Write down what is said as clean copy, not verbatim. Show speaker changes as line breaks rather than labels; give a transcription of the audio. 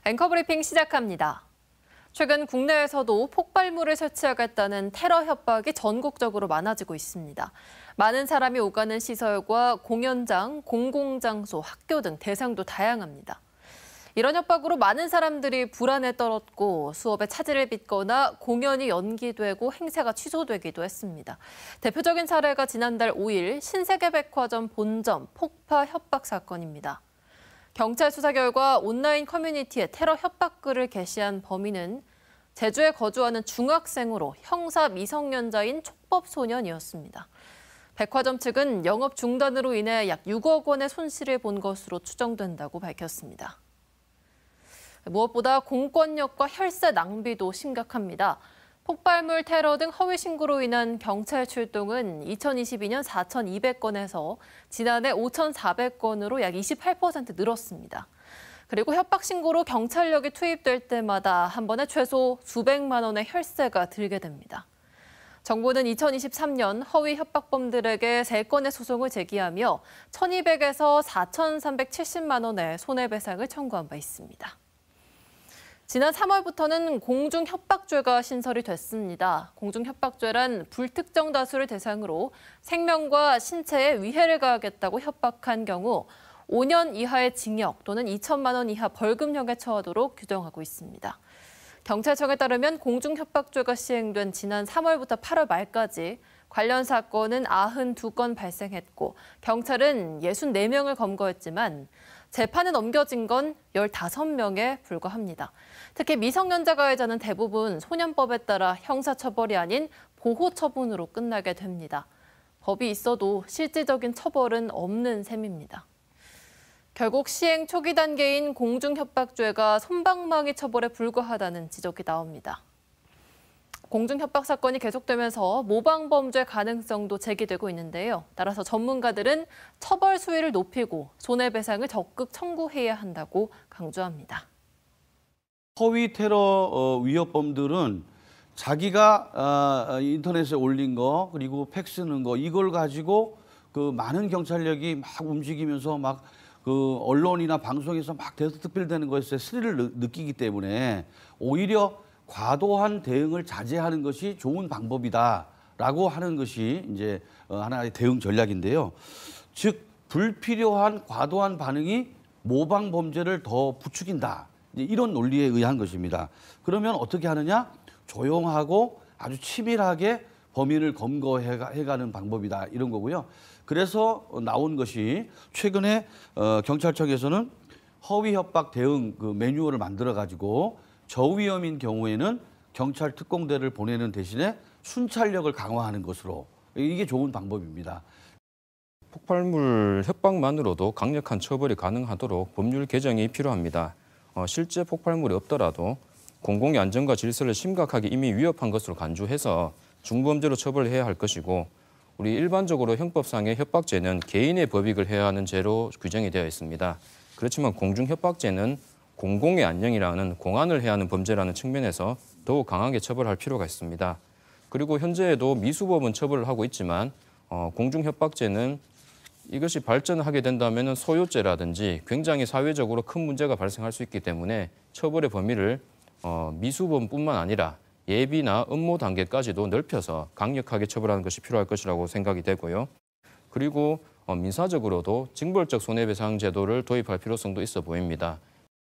앵커 브리핑 시작합니다. 최근 국내에서도 폭발물을 설치하겠다는 테러 협박이 전국적으로 많아지고 있습니다. 많은 사람이 오가는 시설과 공연장, 공공장소, 학교 등 대상도 다양합니다. 이런 협박으로 많은 사람들이 불안에 떨었고 수업에 차질을 빚거나 공연이 연기되고 행사가 취소되기도 했습니다. 대표적인 사례가 지난달 5일 신세계백화점 본점 폭파 협박 사건입니다. 경찰 수사 결과 온라인 커뮤니티에 테러 협박글을 게시한 범인은 제주에 거주하는 중학생으로 형사 미성년자인 촉법소년이었습니다. 백화점 측은 영업 중단으로 인해 약 6억 원의 손실을 본 것으로 추정된다고 밝혔습니다. 무엇보다 공권력과 혈세 낭비도 심각합니다. 폭발물 테러 등 허위 신고로 인한 경찰 출동은 2022년 4,200건에서 지난해 5,400건으로 약 28% 늘었습니다. 그리고 협박 신고로 경찰력이 투입될 때마다 한 번에 최소 수백만 원의 혈세가 들게 됩니다. 정부는 2023년 허위 협박범들에게 3건의 소송을 제기하며 1,200에서 4,370만 원의 손해배상을 청구한 바 있습니다. 지난 3월부터는 공중협박죄가 신설이 됐습니다. 공중협박죄란 불특정 다수를 대상으로 생명과 신체에 위해를 가하겠다고 협박한 경우 5년 이하의 징역 또는 2천만 원 이하 벌금형에 처하도록 규정하고 있습니다. 경찰청에 따르면 공중협박죄가 시행된 지난 3월부터 8월 말까지 관련 사건은 92건 발생했고 경찰은 64명을 검거했지만 재판에 넘겨진 건 15명에 불과합니다. 특히 미성년자 가해자는 대부분 소년법에 따라 형사처벌이 아닌 보호처분으로 끝나게 됩니다. 법이 있어도 실질적인 처벌은 없는 셈입니다. 결국 시행 초기 단계인 공중협박죄가 솜방망이 처벌에 불과하다는 지적이 나옵니다. 공중협박 사건이 계속되면서 모방범죄 가능성도 제기되고 있는데요. 따라서 전문가들은 처벌 수위를 높이고 손해배상을 적극 청구해야 한다고 강조합니다.
허위 테러 위협범들은 자기가 인터넷에 올린 거 그리고 팩 쓰는 거 이걸 가지고 그 많은 경찰력이 막 움직이면서 막 그 언론이나 방송에서 막 대서특필되는 것에 스릴을 느끼기 때문에 오히려 과도한 대응을 자제하는 것이 좋은 방법이다라고 하는 것이 이제 하나의 대응 전략인데요. 즉 불필요한 과도한 반응이 모방 범죄를 더 부추긴다. 이런 논리에 의한 것입니다. 그러면 어떻게 하느냐? 조용하고 아주 치밀하게 범인을 검거해가는 방법이다. 이런 거고요. 그래서 나온 것이 최근에 경찰청에서는 허위 협박 대응 그 매뉴얼을 만들어가지고 저위험인 경우에는 경찰 특공대를 보내는 대신에 순찰력을 강화하는 것으로 이게 좋은 방법입니다.
폭발물 협박만으로도 강력한 처벌이 가능하도록 법률 개정이 필요합니다. 실제 폭발물이 없더라도 공공의 안전과 질서를 심각하게 이미 위협한 것으로 간주해서 중범죄로 처벌해야 할 것이고 우리 일반적으로 형법상의 협박죄는 개인의 법익을 해야 하는 죄로 규정이 되어 있습니다. 그렇지만 공중협박죄는 공공의 안녕이라는 공안을 해야 하는 범죄라는 측면에서 더욱 강하게 처벌할 필요가 있습니다. 그리고 현재에도 미수법은 처벌을 하고 있지만 공중협박죄는 이것이 발전하게 된다면 소요죄라든지 굉장히 사회적으로 큰 문제가 발생할 수 있기 때문에 처벌의 범위를 미수범뿐만 아니라 예비나 음모 단계까지도 넓혀서 강력하게 처벌하는 것이 필요할 것이라고 생각이 되고요. 그리고 민사적으로도 징벌적 손해배상 제도를 도입할 필요성도 있어 보입니다.